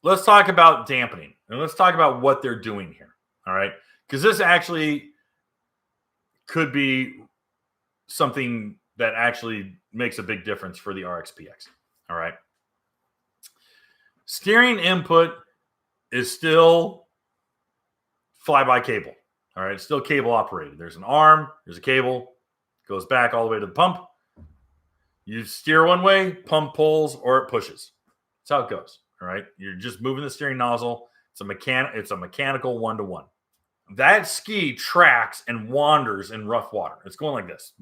let's talk about dampening, and let's talk about what they're doing here. All right, because this actually could be something that actually makes a big difference for the RXPX. All right, steering input is still fly-by cable. All right, it's still cable operated. There's an arm, there's a cable, goes back all the way to the pump. You steer one way, pump pulls, or it pushes. That's how it goes. All right, you're just moving the steering nozzle. It's a mechanical one-to-one. That ski tracks and wanders in rough water. It's going like this.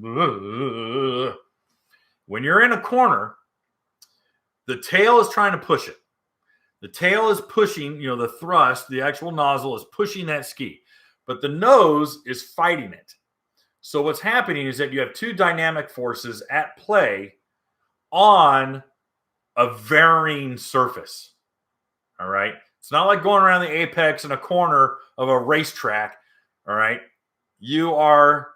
When you're in a corner, the tail is trying to push it. The tail is pushing, the thrust, the actual nozzle is pushing that ski, but the nose is fighting it. So what's happening is that you have two dynamic forces at play on a varying surface. All right. It's not like going around the apex in a corner of a racetrack. All right. You're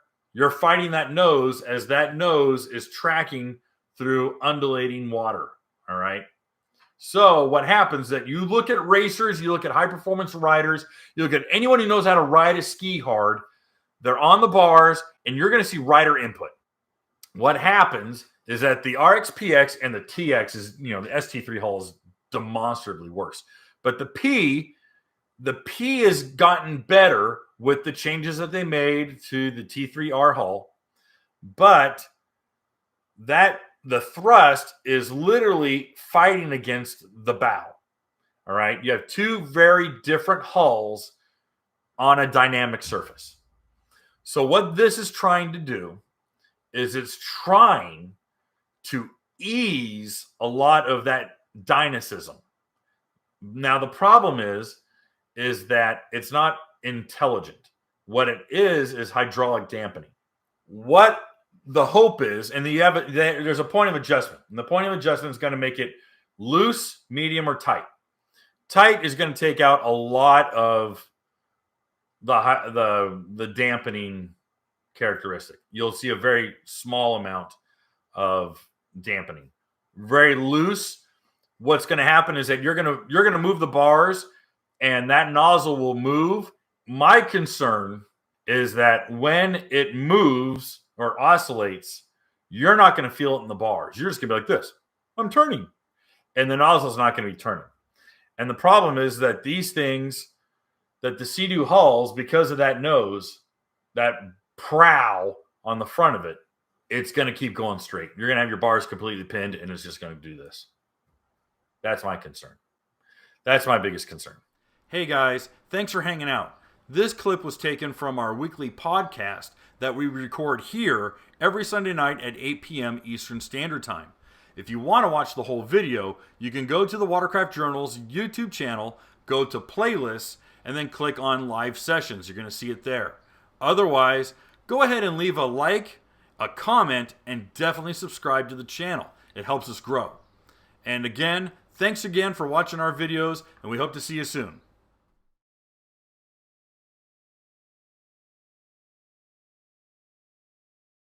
fighting that nose as that nose is tracking through undulating water. All right. So what happens is that you look at racers, you look at high performance riders, you look at anyone who knows how to ride a ski hard, they're on the bars, and you're going to see rider input. What happens is that the RXPX and the TX is, the ST3 hull is demonstrably worse. But the P has gotten better with the changes that they made to the T3R hull. But the thrust is literally fighting against the bow. All right. You have two very different hulls on a dynamic surface. So what this is trying to do is it's trying to ease a lot of that dynamism. Now, the problem is that it's not intelligent. What it is hydraulic dampening. What the hope is, and there's a point of adjustment. And the point of adjustment is going to make it loose, medium, or tight. Tight is going to take out a lot of the dampening characteristic. You'll see a very small amount of dampening. Very loose, what's going to happen is that you're going to move the bars and that nozzle will move. My concern is that when it moves or oscillates, you're not going to feel it in the bars. You're just going to be like this. I'm turning. And the nozzle's not going to be turning. And the problem is that these things, that the Sea-Doo hulls, because of that nose, that prow on the front of it, it's going to keep going straight. You're going to have your bars completely pinned, and it's just going to do this. That's my concern. That's my biggest concern. Hey guys, thanks for hanging out. This clip was taken from our weekly podcast that we record here every Sunday night at 8 p.m. Eastern Standard Time. If you want to watch the whole video, you can go to the Watercraft Journal's YouTube channel, go to playlists, and then click on live sessions. You're going to see it there. Otherwise, go ahead and leave a like, a comment, and definitely subscribe to the channel. It helps us grow. And again, thanks again for watching our videos, and we hope to see you soon.